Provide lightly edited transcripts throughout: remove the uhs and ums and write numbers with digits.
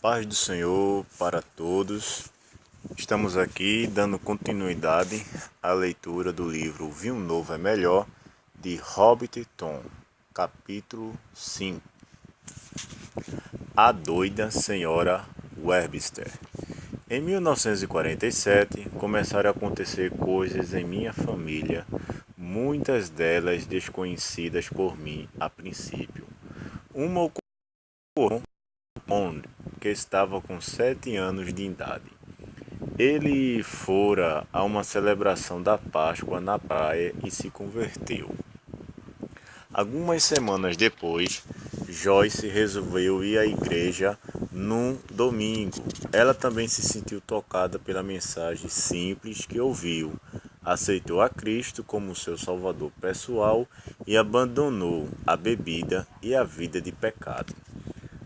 Paz do Senhor para todos. Estamos aqui dando continuidade à leitura do livro Vinho Novo é Melhor, de Hobbit Tom, capítulo 5. A doida senhora Webster. Em 1947, começaram a acontecer coisas em minha família, muitas delas desconhecidas por mim a princípio. Uma ocorreu com que estava com 7 anos de idade. Ele fora a uma celebração da Páscoa na praia e se converteu. Algumas semanas depois, Joyce resolveu ir à igreja num domingo. Ela também se sentiu tocada pela mensagem simples que ouviu. Aceitou a Cristo como seu salvador pessoal e abandonou a bebida e a vida de pecado.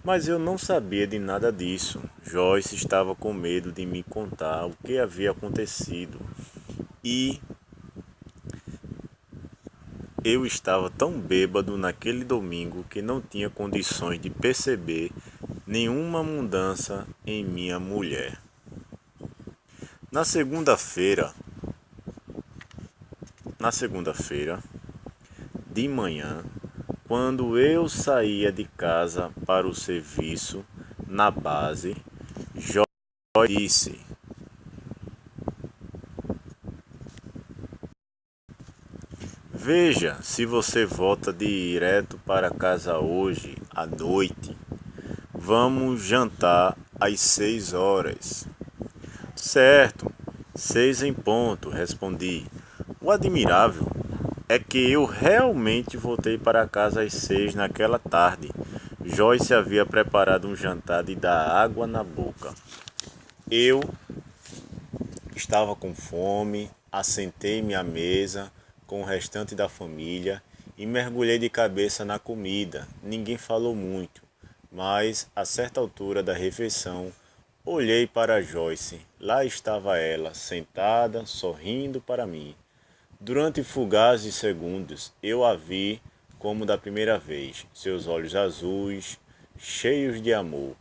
Mas eu não sabia de nada disso. Joyce estava com medo de me contar o que havia acontecido. E eu estava tão bêbado naquele domingo que não tinha condições de perceber nenhuma mudança em minha mulher. Na segunda-feira de manhã, quando eu saía de casa para o serviço na base, Joy disse: "Veja se você volta direto para casa hoje à noite. Vamos jantar às 6 horas. Certo, 6 em ponto, respondi. O admirável é que eu realmente voltei para casa às 6 naquela tarde. Joyce havia preparado um jantar de dar água na boca. Eu estava com fome, assentei-me à mesa com o restante da família e mergulhei de cabeça na comida. Ninguém falou muito, mas a certa altura da refeição olhei para Joyce. Lá estava ela, sentada, sorrindo para mim. Durante fugazes segundos, eu a vi como da primeira vez, seus olhos azuis, cheios de amor,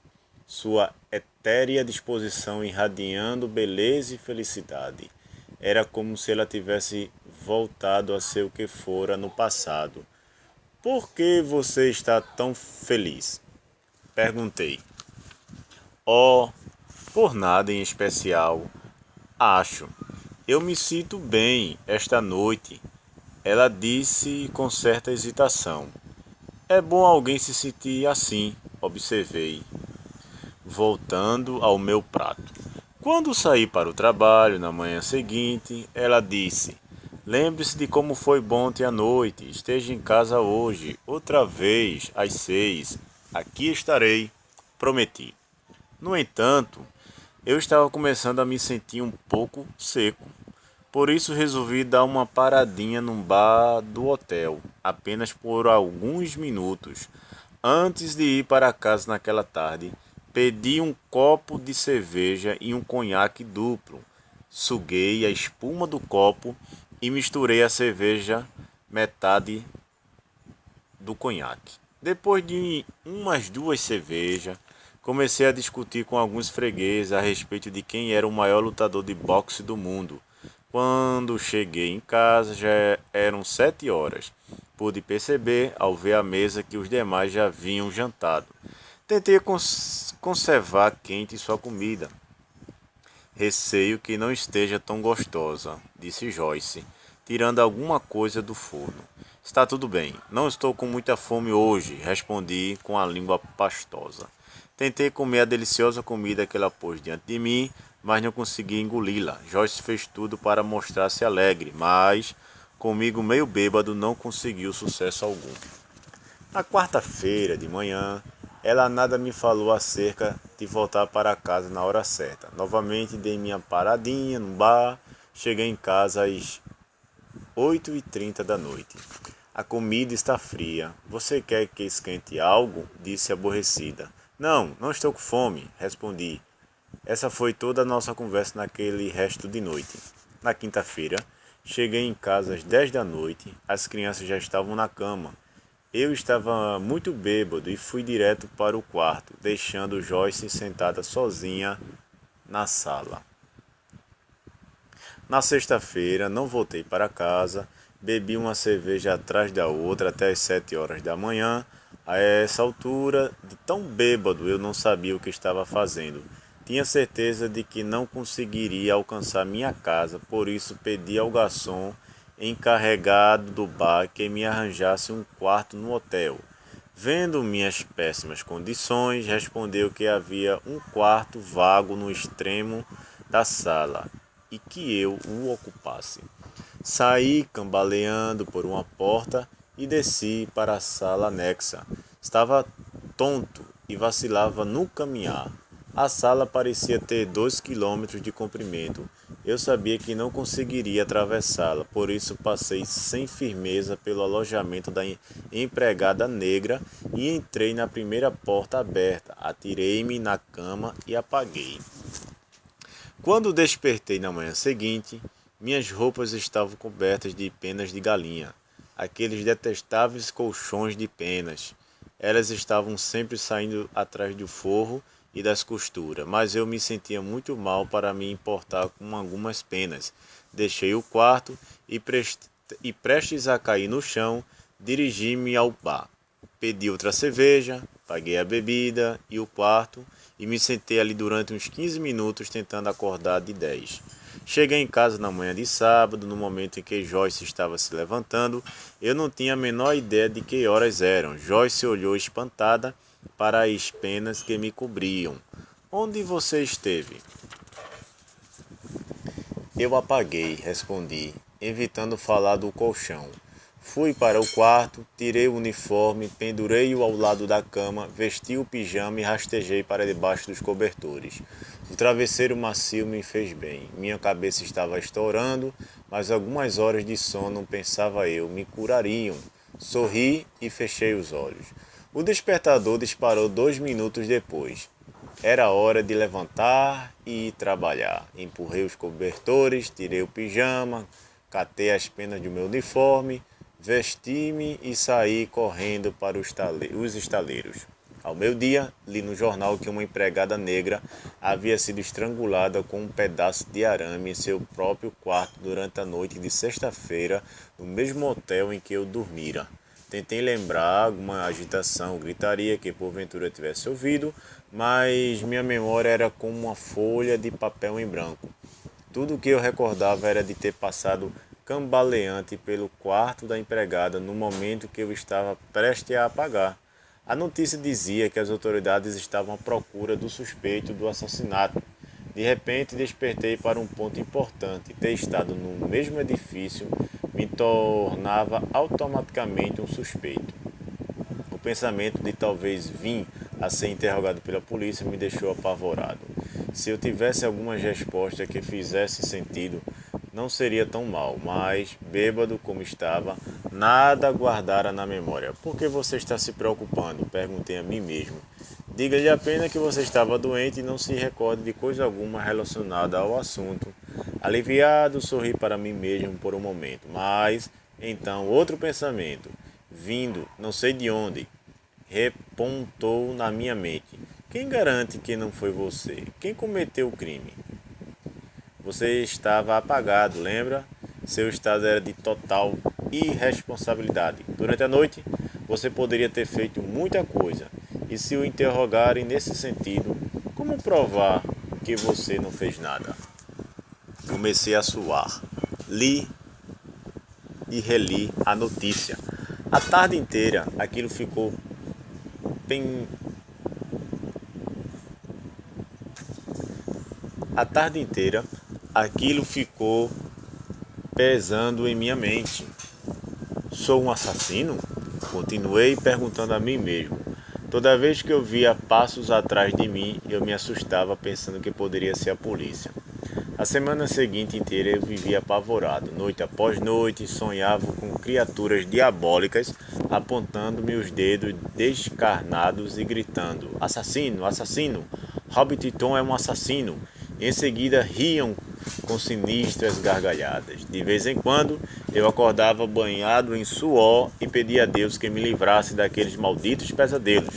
sua etérea disposição irradiando beleza e felicidade. Era como se ela tivesse voltado a ser o que fora no passado. Por que você está tão feliz? Perguntei. Oh, por nada em especial. Acho. Eu me sinto bem esta noite, ela disse com certa hesitação. É bom alguém se sentir assim, observei, voltando ao meu prato. Quando saí para o trabalho na manhã seguinte, ela disse: lembre-se de como foi bom ontem à noite, esteja em casa hoje, outra vez, às 6. Aqui estarei, prometi. No entanto, eu estava começando a me sentir um pouco seco. Por isso resolvi dar uma paradinha num bar do hotel, apenas por alguns minutos. Antes de ir para casa naquela tarde, pedi um copo de cerveja e um conhaque duplo. Suguei a espuma do copo e misturei a cerveja metade do conhaque. Depois de umas 2 cervejas, comecei a discutir com alguns fregueses a respeito de quem era o maior lutador de boxe do mundo. Quando cheguei em casa já eram 7 horas. Pude perceber, ao ver a mesa, que os demais já haviam jantado. Tentei conservar quente sua comida. Receio que não esteja tão gostosa, disse Joyce, tirando alguma coisa do forno. Está tudo bem, não estou com muita fome hoje, respondi com a língua pastosa. Tentei comer a deliciosa comida que ela pôs diante de mim, mas não consegui engoli-la. Joyce fez tudo para mostrar-se alegre, mas, comigo meio bêbado, não conseguiu sucesso algum. Na quarta-feira de manhã, ela nada me falou acerca de voltar para casa na hora certa. Novamente dei minha paradinha no bar, cheguei em casa às 8h30 da noite. A comida está fria. Você quer que esquente algo? Disse aborrecida. Não, não estou com fome, respondi. Essa foi toda a nossa conversa naquele resto de noite. Na quinta-feira, cheguei em casa às 10 da noite, as crianças já estavam na cama Eu estava muito bêbado e fui direto para o quarto, deixando Joyce sentada sozinha na sala. Na sexta-feira, não voltei para casa, bebi uma cerveja atrás da outra até as 7 horas da manhã. A essa altura, de tão bêbado, eu não sabia o que estava fazendo. Tinha certeza de que não conseguiria alcançar minha casa, por isso pedi ao garçom encarregado do bar que me arranjasse um quarto no hotel. Vendo minhas péssimas condições, respondeu que havia um quarto vago no extremo da sala e que eu o ocupasse. Saí cambaleando por uma porta e desci para a sala anexa. Estava tonto e vacilava no caminhar. A sala parecia ter 2 quilômetros de comprimento. Eu sabia que não conseguiria atravessá-la, por isso passei sem firmeza pelo alojamento da empregada negra e entrei na primeira porta aberta. Atirei-me na cama e apaguei. Quando despertei na manhã seguinte, minhas roupas estavam cobertas de penas de galinha, aqueles detestáveis colchões de penas. Elas estavam sempre saindo atrás do forro e das costuras, mas eu me sentia muito mal para me importar com algumas penas. Deixei o quarto e prestes a cair no chão, dirigi-me ao bar. Pedi outra cerveja, paguei a bebida e o quarto e me sentei ali durante uns 15 minutos tentando acordar de 10. Cheguei em casa na manhã de sábado, no momento em que Joyce estava se levantando. Eu não tinha a menor ideia de que horas eram. Joyce olhou espantada para as penas que me cobriam. Onde você esteve? Eu apaguei, respondi, evitando falar do colchão. Fui para o quarto, tirei o uniforme, pendurei-o ao lado da cama, vesti o pijama e rastejei para debaixo dos cobertores. O travesseiro macio me fez bem. Minha cabeça estava estourando, mas algumas horas de sono, pensava eu, me curariam. Sorri e fechei os olhos. O despertador disparou 2 minutos depois. Era hora de levantar e ir trabalhar. Empurrei os cobertores, tirei o pijama, catei as penas do meu uniforme, vesti-me e saí correndo para os estaleiros. Ao meio-dia, li no jornal que uma empregada negra havia sido estrangulada com um pedaço de arame em seu próprio quarto durante a noite de sexta-feira, no mesmo hotel em que eu dormira. Tentei lembrar alguma agitação, gritaria que porventura tivesse ouvido, mas minha memória era como uma folha de papel em branco. Tudo o que eu recordava era de ter passado cambaleante pelo quarto da empregada no momento que eu estava prestes a apagar. A notícia dizia que as autoridades estavam à procura do suspeito do assassinato. De repente, despertei para um ponto importante. Ter estado no mesmo edifício me tornava automaticamente um suspeito. O pensamento de talvez vir a ser interrogado pela polícia me deixou apavorado. Se eu tivesse algumas respostas que fizessem sentido, não seria tão mal, mas, bêbado como estava, nada guardara na memória. Por que você está se preocupando? Perguntei a mim mesmo. Diga-lhe apenas que você estava doente e não se recorde de coisa alguma relacionada ao assunto. Aliviado, sorri para mim mesmo por um momento, mas, então, outro pensamento, vindo, não sei de onde, repontou na minha mente. Quem garante que não foi você? Quem cometeu o crime? Você estava apagado, lembra? Seu estado era de total irresponsabilidade. Durante a noite, você poderia ter feito muita coisa. E se o interrogarem nesse sentido, como provar que você não fez nada? Comecei a suar. Li e reli a notícia. A tarde inteira, aquilo ficou A tarde inteira, aquilo ficou pesando em minha mente. Sou um assassino? Continuei perguntando a mim mesmo. Toda vez que eu via passos atrás de mim, eu me assustava pensando que poderia ser a polícia. A semana seguinte inteira eu vivia apavorado. Noite após noite, sonhava com criaturas diabólicas apontando-me os dedos descarnados e gritando: assassino, assassino! Hobbit Tom é um assassino! Em seguida riam com sinistras gargalhadas. De vez em quando, eu acordava banhado em suor e pedia a Deus que me livrasse daqueles malditos pesadelos.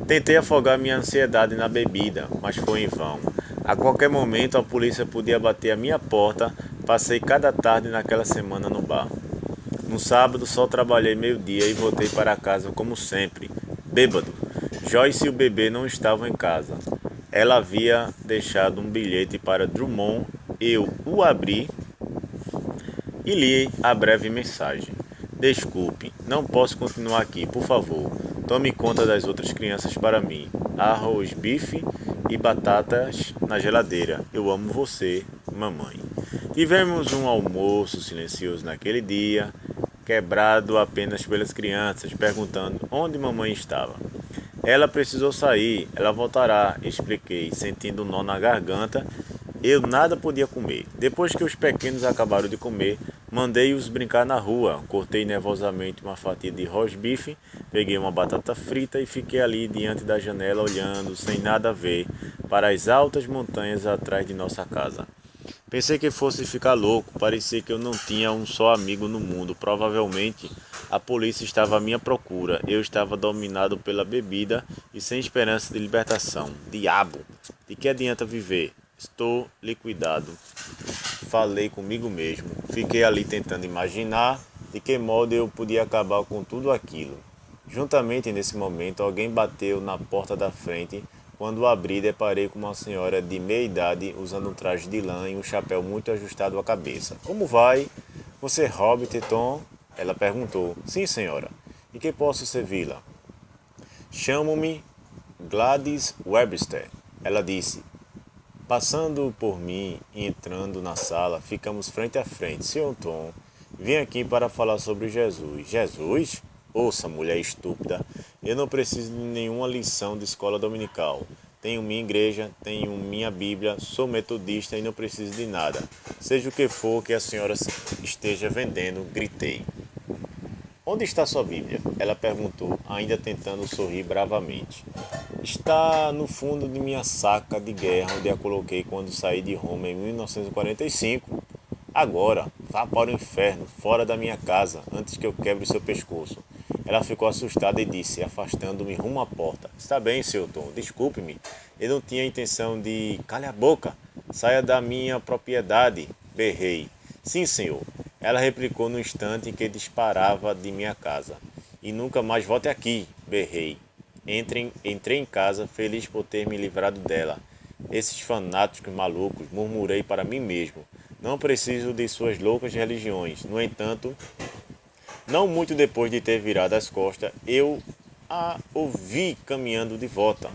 Tentei afogar minha ansiedade na bebida, mas foi em vão. A qualquer momento a polícia podia bater a minha porta. Passei cada tarde naquela semana no bar. No sábado só trabalhei meio-dia e voltei para casa como sempre, bêbado. Joyce e o bebê não estavam em casa. Ela havia deixado um bilhete para Drummond. Eu o abri e li a breve mensagem. Desculpe, não posso continuar aqui, por favor. Tome conta das outras crianças para mim. Arroz, bife e batatas na geladeira. Eu amo você, mamãe. Tivemos um almoço silencioso naquele dia, quebrado apenas pelas crianças, perguntando onde mamãe estava. Ela precisou sair, ela voltará, expliquei, sentindo um nó na garganta. Eu nada podia comer. Depois que os pequenos acabaram de comer, mandei-os brincar na rua. Cortei nervosamente uma fatia de rosbife, peguei uma batata frita e fiquei ali diante da janela olhando, sem nada a ver, para as altas montanhas atrás de nossa casa. Pensei que fosse ficar louco, parecia que eu não tinha um só amigo no mundo. Provavelmente a polícia estava à minha procura. Eu estava dominado pela bebida e sem esperança de libertação. Diabo! De que adianta viver? Estou liquidado. Falei comigo mesmo. Fiquei ali tentando imaginar de que modo eu podia acabar com tudo aquilo. Juntamente nesse momento, alguém bateu na porta da frente. Quando abri, deparei com uma senhora de meia idade, usando um traje de lã e um chapéu muito ajustado à cabeça. Como vai? Você é Hobbit, Tom? Ela perguntou. Sim, senhora. E que posso servi-la? Chamo-me Gladys Webster. Ela disse. Passando por mim e entrando na sala, ficamos frente a frente. Senhor Tom, vim aqui para falar sobre Jesus. Jesus? Ouça, mulher estúpida, eu não preciso de nenhuma lição de escola dominical. Tenho minha igreja, tenho minha Bíblia, sou metodista e não preciso de nada. Seja o que for que a senhora esteja vendendo, gritei. Onde está sua Bíblia? Ela perguntou, ainda tentando sorrir bravamente. Está no fundo de minha saca de guerra, onde a coloquei quando saí de Roma em 1945. Agora, vá para o inferno, fora da minha casa, antes que eu quebre seu pescoço. Ela ficou assustada e disse, afastando-me rumo à porta. Está bem, Sr. Tom, desculpe-me. Eu não tinha intenção de... Cale a boca, saia da minha propriedade, berrei. Sim, senhor. Ela replicou no instante em que disparava de minha casa. E nunca mais volte aqui, berrei. Entrei em casa, feliz por ter me livrado dela. Esses fanáticos malucos, murmurei para mim mesmo. Não preciso de suas loucas religiões. No entanto, não muito depois de ter virado as costas, eu a ouvi caminhando de volta.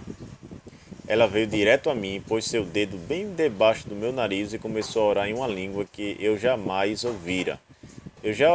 Ela veio direto a mim, pôs seu dedo bem debaixo do meu nariz e começou a orar em uma língua que eu jamais ouvira. Eu já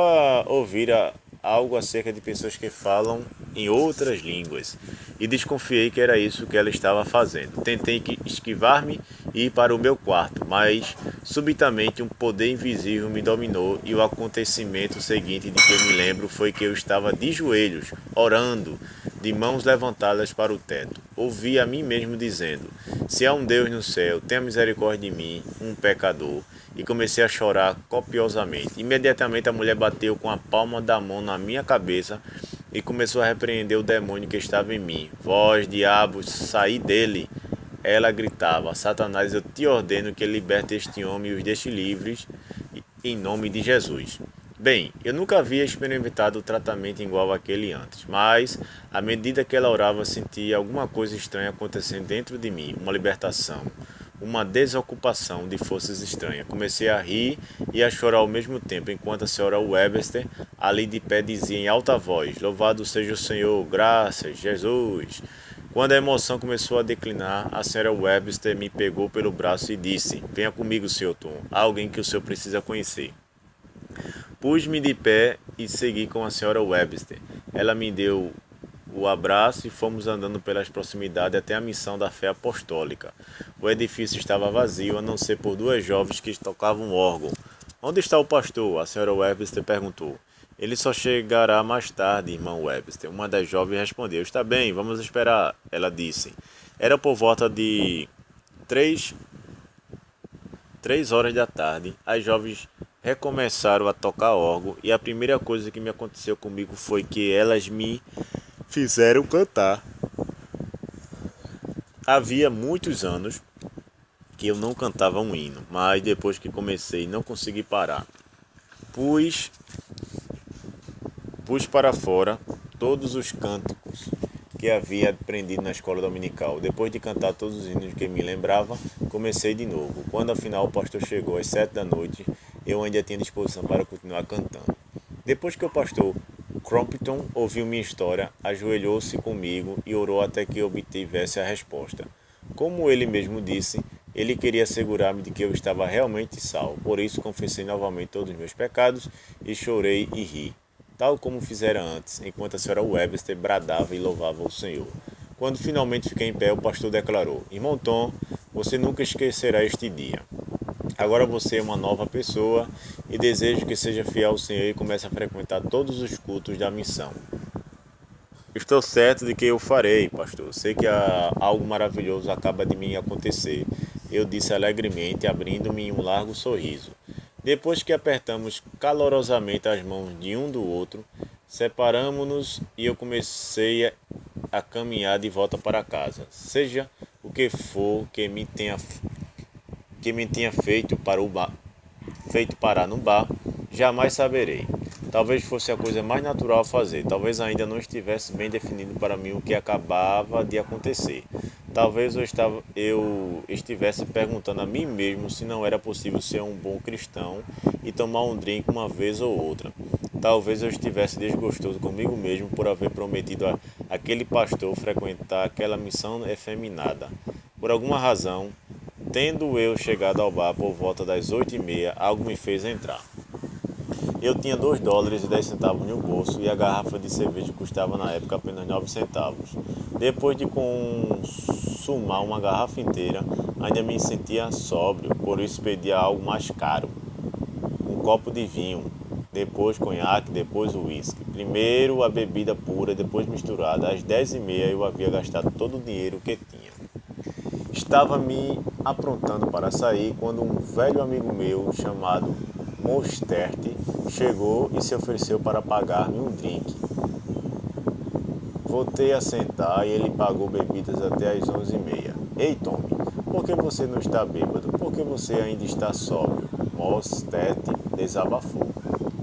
ouvira algo acerca de pessoas que falam em outras línguas e desconfiei que era isso que ela estava fazendo. Tentei esquivar-me e ir para o meu quarto, mas subitamente um poder invisível me dominou e o acontecimento seguinte de que eu me lembro foi que eu estava de joelhos, orando, de mãos levantadas para o teto. Ouvi a mim mesmo dizendo, se há um Deus no céu, tenha misericórdia de mim, um pecador. E comecei a chorar copiosamente. Imediatamente a mulher bateu com a palma da mão na minha cabeça e começou a repreender o demônio que estava em mim. Vós, diabos, saí dele! Ela gritava, Satanás, eu te ordeno que liberte este homem e os deixe livres em nome de Jesus. Bem, eu nunca havia experimentado tratamento igual àquele antes, mas, à medida que ela orava, sentia alguma coisa estranha acontecendo dentro de mim, uma libertação, uma desocupação de forças estranhas. Comecei a rir e a chorar ao mesmo tempo, enquanto a senhora Webster, ali de pé, dizia em alta voz, louvado seja o Senhor, graças, Jesus. Quando a emoção começou a declinar, a senhora Webster me pegou pelo braço e disse, venha comigo, Sr. Tom, há alguém que o senhor precisa conhecer. Pus-me de pé e segui com a senhora Webster. Ela me deu o abraço e fomos andando pelas proximidades até a missão da fé apostólica. O edifício estava vazio, a não ser por duas jovens que tocavam órgão. Onde está o pastor? A senhora Webster perguntou. Ele só chegará mais tarde, irmã Webster. Uma das jovens respondeu. Está bem, vamos esperar, ela disse. Era por volta de 3 3 horas da tarde, as jovens recomeçaram a tocar órgão e a primeira coisa que me aconteceu comigo foi que elas me fizeram cantar. Havia muitos anos que eu não cantava um hino, mas depois que comecei não consegui parar. Pus para fora todos os cânticos que havia aprendido na escola dominical. Depois de cantar todos os hinos que me lembrava, comecei de novo. Quando afinal o pastor chegou às 7 da noite, eu ainda tinha disposição para continuar cantando. Depois que o pastor Crompton ouviu minha história, ajoelhou-se comigo e orou até que eu obtivesse a resposta. Como ele mesmo disse, ele queria assegurar-me de que eu estava realmente salvo. Por isso confessei novamente todos os meus pecados e chorei e ri, tal como fizera antes, enquanto a senhora Webster bradava e louvava o Senhor. Quando finalmente fiquei em pé, o pastor declarou: Irmão Tom, você nunca esquecerá este dia. Agora você é uma nova pessoa e desejo que seja fiel ao Senhor e comece a frequentar todos os cultos da missão. Estou certo de que eu farei, pastor. Sei que algo maravilhoso acaba de me acontecer. Eu disse alegremente, abrindo-me em um largo sorriso. Depois que apertamos calorosamente as mãos de um do outro, separamos-nos e eu comecei a caminhar de volta para casa. Seja o que for que me tenha feito parar no bar, jamais saberei. Talvez fosse a coisa mais natural a fazer. Talvez ainda não estivesse bem definido para mim o que acabava de acontecer. Talvez eu estivesse perguntando a mim mesmo se não era possível ser um bom cristão e tomar um drink uma vez ou outra. Talvez eu estivesse desgostoso comigo mesmo por haver prometido àquele pastor frequentar aquela missão efeminada. Por alguma razão, tendo eu chegado ao bar por volta das 8h30, algo me fez entrar. Eu tinha $2,10 no bolso e a garrafa de cerveja custava na época apenas 9 centavos. Depois de consumar uma garrafa inteira, ainda me sentia sóbrio, por isso pedia algo mais caro. Um copo de vinho, depois conhaque, depois o uísque. Primeiro a bebida pura, depois misturada. Às 10h30 eu havia gastado todo o dinheiro que tinha. Estava me aprontando para sair quando um velho amigo meu chamado Mostert chegou e se ofereceu para pagar-me um drink. Voltei a sentar e ele pagou bebidas até às 11h30. Ei, Tommy, por que você não está bêbado? Por que você ainda está sóbrio? Mostert desabafou.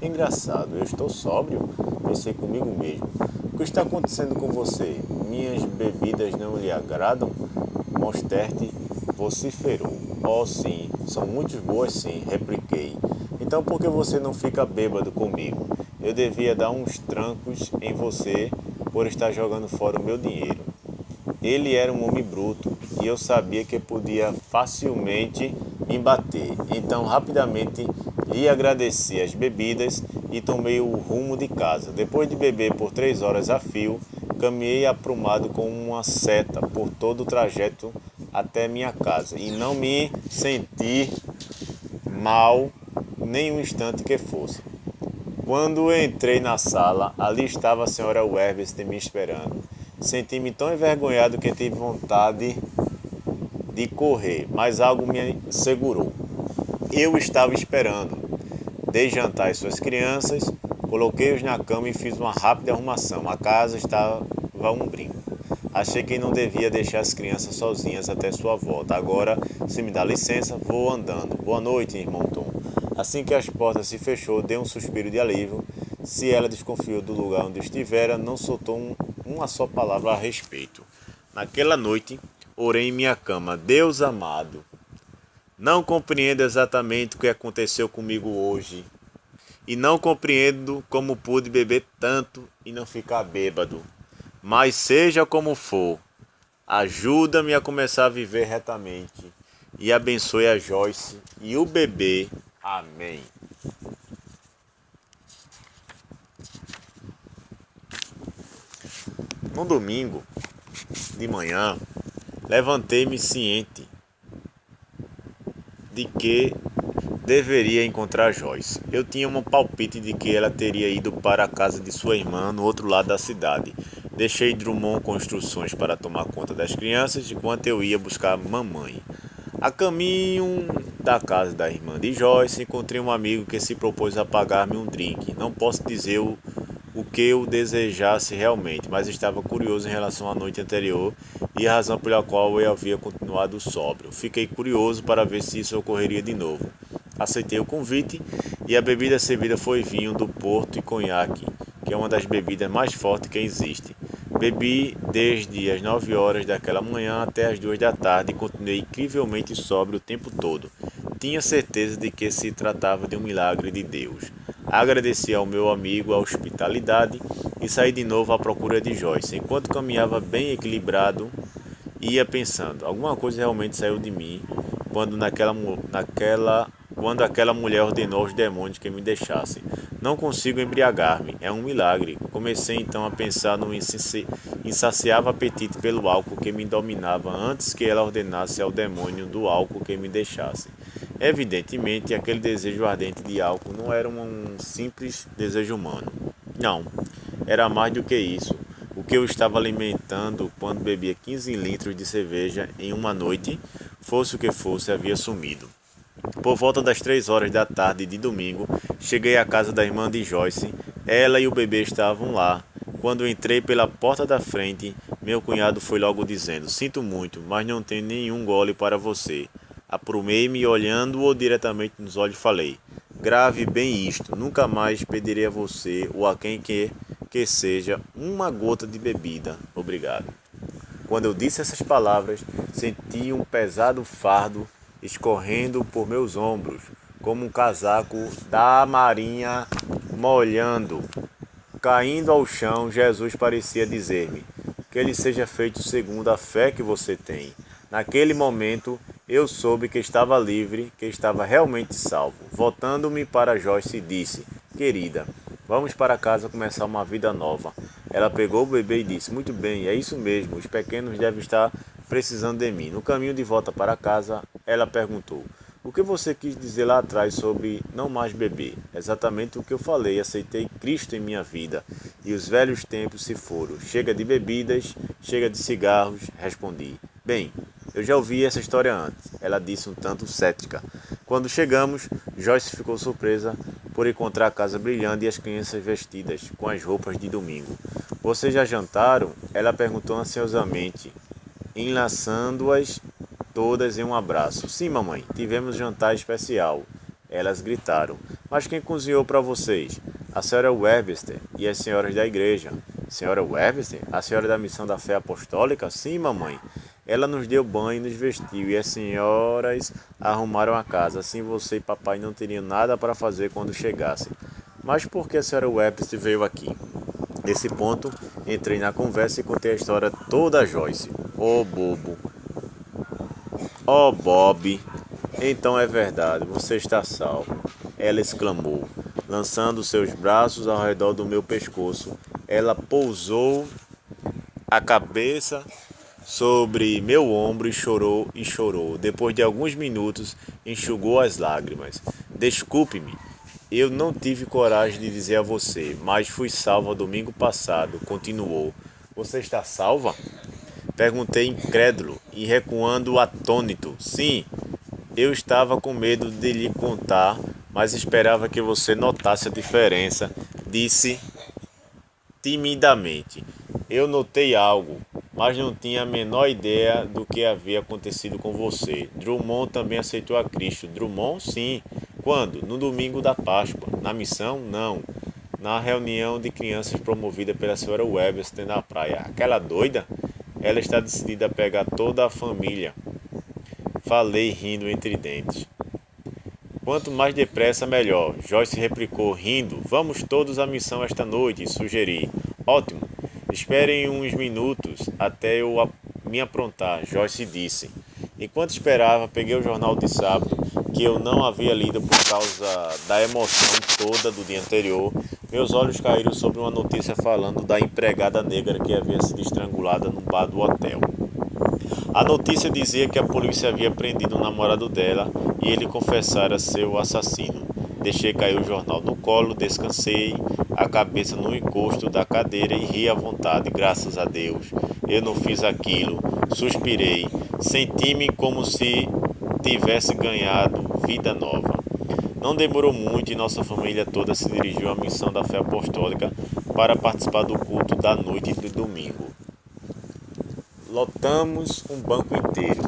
Engraçado, eu estou sóbrio? Pensei comigo mesmo. O que está acontecendo com você? Minhas bebidas não lhe agradam? Mostert vociferou. Oh, sim, são muito boas sim, repliquei. Então por que você não fica bêbado comigo? Eu devia dar uns trancos em você por estar jogando fora o meu dinheiro. Ele era um homem bruto e eu sabia que podia facilmente me bater. Então rapidamente lhe agradeci as bebidas e tomei o rumo de casa. Depois de beber por 3 horas a fio, caminhei aprumado como uma seta por todo o trajeto até minha casa e não me senti mal nem um instante que fosse. Quando entrei na sala, ali estava a senhora Webster me esperando. Senti-me tão envergonhado que tive vontade de correr, mas algo me segurou. Eu estava esperando. Dei jantar às suas crianças, coloquei-os na cama e fiz uma rápida arrumação. A casa estava um brinco. Achei que não devia deixar as crianças sozinhas até sua volta. Agora, se me dá licença, vou andando. Boa noite, irmão Tom. Assim que as portas se fechou, dei um suspiro de alívio. Se ela desconfiou do lugar onde estivera, não soltou uma só palavra a respeito. Naquela noite, orei em minha cama. Deus amado, não compreendo exatamente o que aconteceu comigo hoje. E não compreendo como pude beber tanto e não ficar bêbado. Mas seja como for, ajuda-me a começar a viver retamente. E abençoe a Joyce e o bebê. Amém. No domingo de manhã, levantei-me ciente de que deveria encontrar Joyce. Eu tinha um palpite de que ela teria ido para a casa de sua irmã no outro lado da cidade. Deixei Drummond com instruções para tomar conta das crianças enquanto eu ia buscar mamãe. A caminho da casa da irmã de Joyce, encontrei um amigo que se propôs a pagar-me um drink. Não posso dizer o que eu desejasse realmente, mas estava curioso em relação à noite anterior e a razão pela qual eu havia continuado sóbrio. Fiquei curioso para ver se isso ocorreria de novo. Aceitei o convite e a bebida servida foi vinho do Porto e conhaque, que é uma das bebidas mais fortes que existe. Bebi desde as 9 horas daquela manhã até as 2 da tarde e continuei incrivelmente sóbrio o tempo todo. Tinha certeza de que se tratava de um milagre de Deus. Agradeci ao meu amigo a hospitalidade e saí de novo à procura de Joyce. Enquanto caminhava bem equilibrado, ia pensando, alguma coisa realmente saiu de mim quando aquela mulher ordenou aos demônios que me deixassem. Não consigo embriagar-me, é um milagre. Comecei então a pensar no insaciável apetite pelo álcool que me dominava antes que ela ordenasse ao demônio do álcool que me deixasse. Evidentemente, aquele desejo ardente de álcool não era um simples desejo humano. Não, era mais do que isso. O que eu estava alimentando quando bebia 15 litros de cerveja em uma noite, fosse o que fosse, havia sumido. Por volta das 3 horas da tarde de domingo, cheguei à casa da irmã de Joyce. Ela e o bebê estavam lá. Quando entrei pela porta da frente, meu cunhado foi logo dizendo: "Sinto muito, mas não tenho nenhum gole para você." Aprumei-me e olhando-o diretamente nos olhos falei: "Grave bem isto, nunca mais pedirei a você ou a quem que seja uma gota de bebida. Obrigado." Quando eu disse essas palavras, senti um pesado fardo escorrendo por meus ombros, como um casaco da marinha molhando. Caindo ao chão, Jesus parecia dizer-me: "Que ele seja feito segundo a fé que você tem." Naquele momento, eu soube que estava livre, que estava realmente salvo. Voltando-me para Joyce, disse: "Querida, vamos para casa começar uma vida nova." Ela pegou o bebê e disse: "Muito bem, é isso mesmo, os pequenos devem estar precisando de mim." No caminho de volta para casa, ela perguntou: "O que você quis dizer lá atrás sobre não mais beber?" "Exatamente o que eu falei, aceitei Cristo em minha vida e os velhos tempos se foram. Chega de bebidas, chega de cigarros." Respondi: "Bem, eu já ouvi essa história antes." Ela disse um tanto cética. Quando chegamos, Joyce ficou surpresa por encontrar a casa brilhando e as crianças vestidas com as roupas de domingo. "Vocês já jantaram?" Ela perguntou ansiosamente, enlaçando-as todas em um abraço. "Sim, mamãe, tivemos jantar especial." Elas gritaram: "Mas quem cozinhou para vocês?" "A senhora Webster e as senhoras da igreja." "Senhora Webster? A senhora da Missão da Fé Apostólica?" "Sim, mamãe. Ela nos deu banho e nos vestiu, e as senhoras arrumaram a casa. Assim você e papai não teriam nada para fazer quando chegassem." "Mas por que a senhora Webster veio aqui?" Nesse ponto, entrei na conversa e contei a história toda a Joyce. "Oh, bobo. Oh, Bob. Então é verdade, você está salvo." Ela exclamou, lançando seus braços ao redor do meu pescoço. Ela pousou a cabeça sobre meu ombro e chorou e chorou. Depois de alguns minutos, enxugou as lágrimas. "Desculpe-me, eu não tive coragem de dizer a você, mas fui salva domingo passado." Continuou. "Você está salva?" Perguntei incrédulo e recuando atônito. "Sim, eu estava com medo de lhe contar, mas esperava que você notasse a diferença." Disse timidamente. "Eu notei algo, mas não tinha a menor ideia do que havia acontecido com você." "Drummond também aceitou a Cristo." "Drummond, sim." "Quando?" "No domingo da Páscoa." "Na missão?" "Não. Na reunião de crianças promovida pela senhora Webster na praia." "Aquela doida?" "Ela está decidida a pegar toda a família." Falei rindo entre dentes. "Quanto mais depressa, melhor." Joyce replicou, rindo. "Vamos todos à missão esta noite." Sugeri. "Ótimo. Esperem uns minutos até eu me aprontar." Joyce disse. Enquanto esperava, peguei o jornal de sábado, que eu não havia lido por causa da emoção toda do dia anterior. Meus olhos caíram sobre uma notícia falando da empregada negra que havia sido estrangulada no bar do hotel. A notícia dizia que a polícia havia prendido o namorado dela e ele confessara ser o assassino. Deixei cair o jornal no colo, descansei a cabeça no encosto da cadeira e ri à vontade. Graças a Deus, eu não fiz aquilo. Suspirei. Senti-me como se tivesse ganhado vida nova. Não demorou muito e nossa família toda se dirigiu à missão da fé apostólica para participar do culto da noite de domingo. Lotamos um banco inteiro.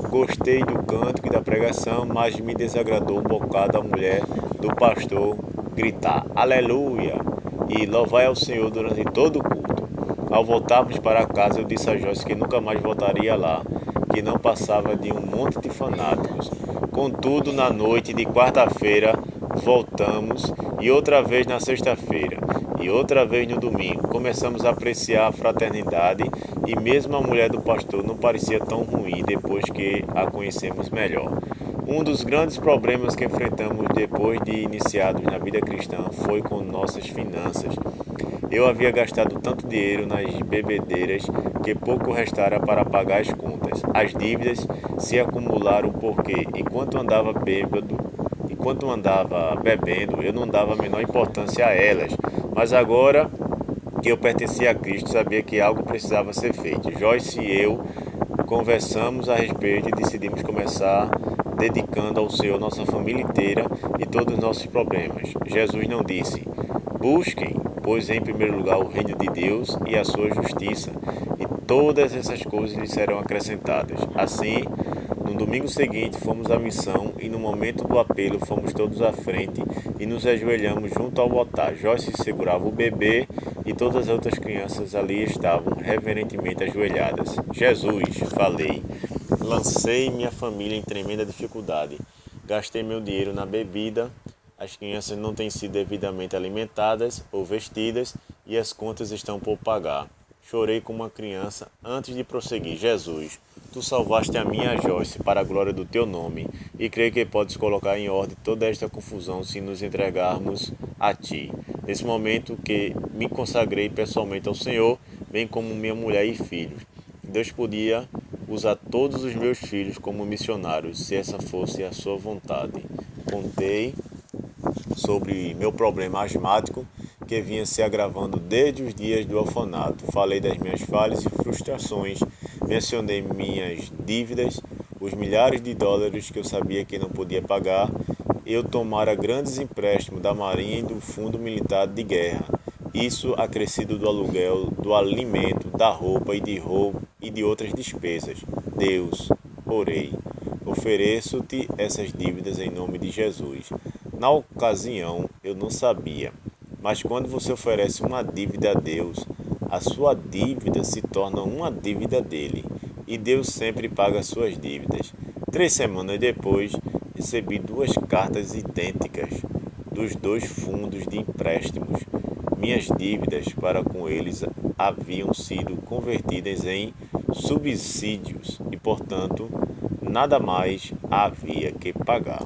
Gostei do cântico e da pregação, mas me desagradou um bocado a mulher do pastor gritar aleluia e louvai ao Senhor durante todo o culto. Ao voltarmos para casa, eu disse a Joyce que nunca mais voltaria lá, que não passava de um monte de fanáticos. Contudo, na noite de quarta-feira, voltamos, e outra vez na sexta-feira, e outra vez no domingo. Começamos a apreciar a fraternidade, e mesmo a mulher do pastor não parecia tão ruim depois que a conhecemos melhor. Um dos grandes problemas que enfrentamos depois de iniciados na vida cristã foi com nossas finanças. Eu havia gastado tanto dinheiro nas bebedeiras que pouco restara para pagar as contas. As dívidas se acumularam porque, enquanto andava bebendo, eu não dava a menor importância a elas. Mas agora que eu pertencia a Cristo, sabia que algo precisava ser feito. Joyce e eu conversamos a respeito e decidimos começar dedicando ao Senhor nossa família inteira e todos os nossos problemas. Jesus não disse: busquem, pois em primeiro lugar o reino de Deus e a sua justiça, e todas essas coisas lhe serão acrescentadas. Assim, no domingo seguinte fomos à missão e no momento do apelo fomos todos à frente e nos ajoelhamos junto ao altar. Joyce segurava o bebê e todas as outras crianças ali estavam reverentemente ajoelhadas. Jesus, falei, lancei minha família em tremenda dificuldade. Gastei meu dinheiro na bebida. As crianças não têm sido devidamente alimentadas ou vestidas e as contas estão por pagar. Chorei como uma criança antes de prosseguir. Jesus, tu salvaste a minha Joyce para a glória do teu nome e creio que podes colocar em ordem toda esta confusão se nos entregarmos a ti. Nesse momento que me consagrei pessoalmente ao Senhor, bem como minha mulher e filhos. Deus podia usar todos os meus filhos como missionários, se essa fosse a sua vontade. Contei sobre meu problema asmático, que vinha se agravando desde os dias do orfanato. Falei das minhas falhas e frustrações, mencionei minhas dívidas, os milhares de dólares que eu sabia que não podia pagar. Eu tomara grandes empréstimos da Marinha e do Fundo Militar de Guerra. Isso acrescido do aluguel, do alimento, da roupa e de outras despesas. Deus, orei, ofereço-te essas dívidas em nome de Jesus. Na ocasião, eu não sabia, mas quando você oferece uma dívida a Deus, a sua dívida se torna uma dívida dele, e Deus sempre paga as suas dívidas. 3 semanas depois, recebi 2 cartas idênticas dos 2 fundos de empréstimos. Minhas dívidas para com eles haviam sido convertidas em subsídios e, portanto, nada mais havia que pagar.